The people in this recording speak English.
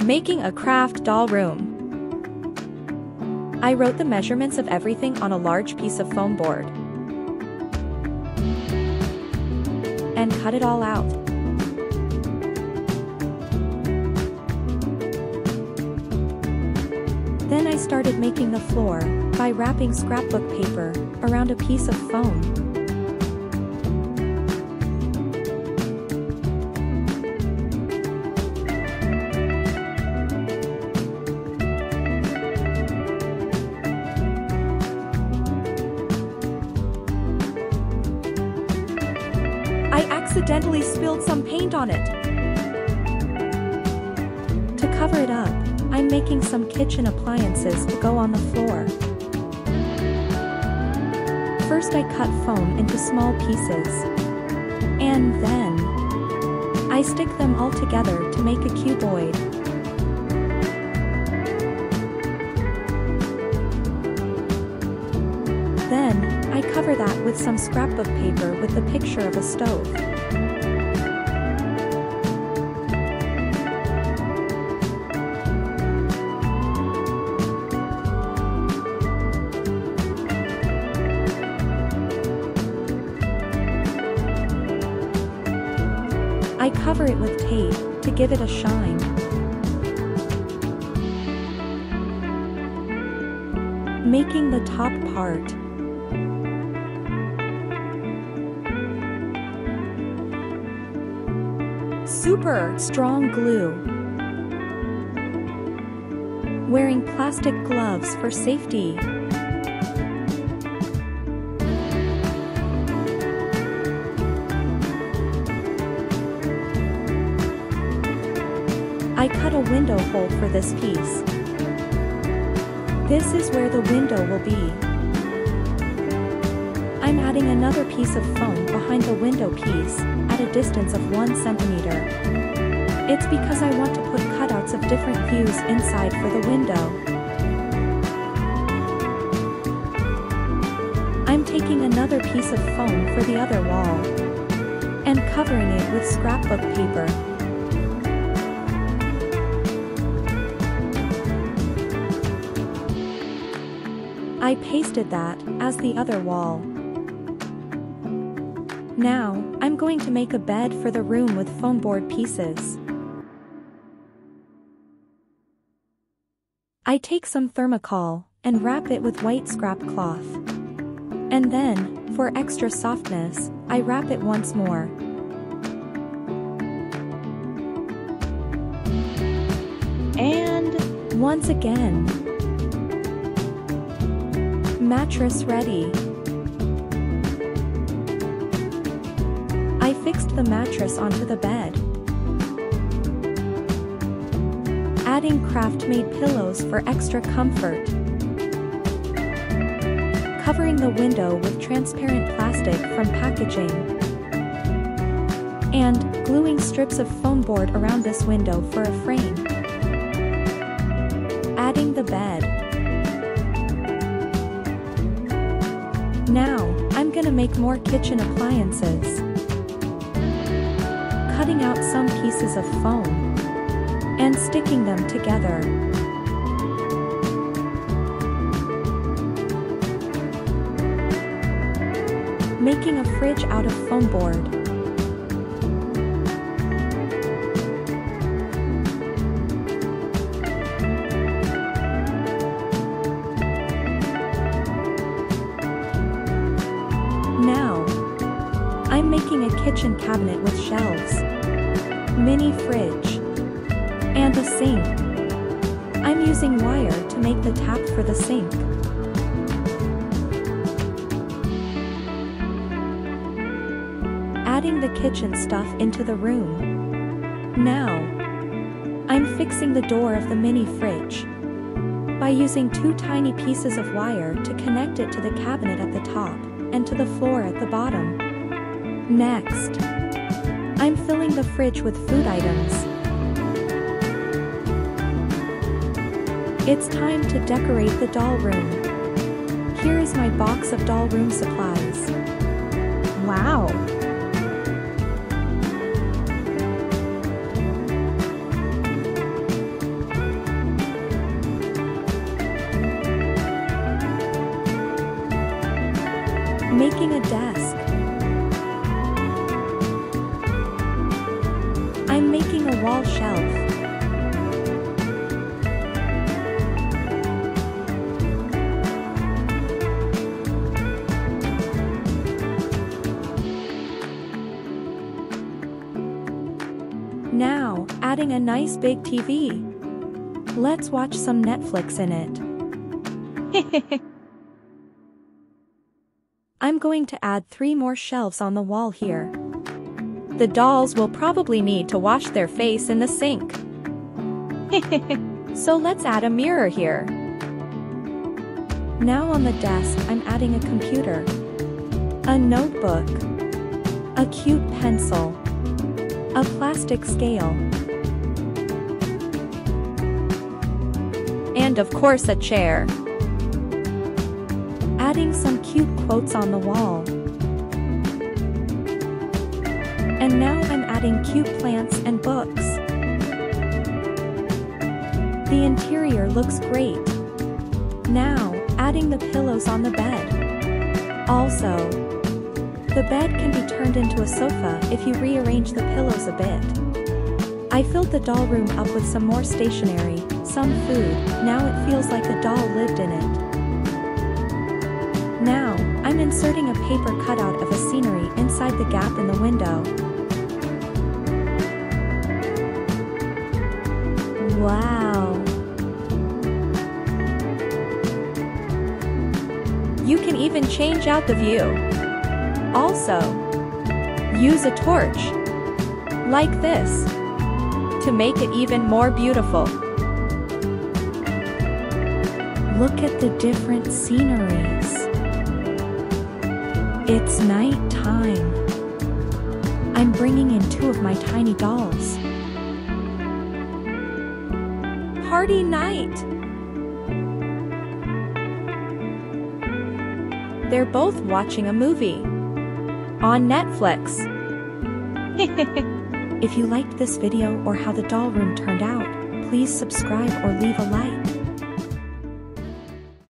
Making a craft doll room. I wrote the measurements of everything on a large piece of foam board and cut it all out. Then I started making the floor by wrapping scrapbook paper around a piece of foam. I accidentally spilled some paint on it. To cover it up, I'm making some kitchen appliances to go on the floor. First I cut foam into small pieces. And then I stick them all together to make a cuboid. Then, I cover that with some scrapbook paper with the picture of a stove. I cover it with tape to give it a shine. Making the top part. Super strong glue. Wearing plastic gloves for safety. I cut a window hole for this piece. This is where the window will be. I'm adding another piece of foam behind the window piece at a distance of 1 centimeter. It's because I want to put cutouts of different views inside for the window. I'm taking another piece of foam for the other wall and covering it with scrapbook paper. I pasted that as the other wall. Now, I'm going to make a bed for the room with foam board pieces. I take some thermocol and wrap it with white scrap cloth. And then, for extra softness, I wrap it once more. And once again. Mattress ready. I fixed the mattress onto the bed. Adding craft-made pillows for extra comfort. Covering the window with transparent plastic from packaging. And gluing strips of foam board around this window for a frame. Adding the bed. Now, I'm gonna make more kitchen appliances. Cutting out some pieces of foam and sticking them together. Making a fridge out of foam board. Now, I'm making a kitchen cabinet with shelves, mini fridge, and a sink. I'm using wire to make the tap for the sink. Adding the kitchen stuff into the room. Now, I'm fixing the door of the mini fridge by using 2 tiny pieces of wire to connect it to the cabinet at the top and to the floor at the bottom. Next, I'm filling the fridge with food items. It's time to decorate the doll room. Here is my box of doll room supplies. Wow! Making a desk. I'm making a wall shelf. Now, adding a nice big TV. Let's watch some Netflix in it. I'm going to add 3 more shelves on the wall here. The dolls will probably need to wash their face in the sink. So let's add a mirror here. Now on the desk, I'm adding a computer, a notebook, a cute pencil, a plastic scale, and of course a chair. Adding some cute quotes on the wall. And now I'm adding cute plants and books. The interior looks great. Now, adding the pillows on the bed. Also, the bed can be turned into a sofa if you rearrange the pillows a bit. I filled the doll room up with some more stationery, some food. Now it feels like a doll lived in it. Now, I'm inserting a paper cutout of a scenery inside the gap in the window. Wow! You can even change out the view. Also, use a torch, like this, to make it even more beautiful. Look at the different sceneries. It's night time. I'm bringing in 2 of my tiny dolls. Party night! They're both watching a movie on Netflix. If you liked this video or how the doll room turned out, please subscribe or leave a like.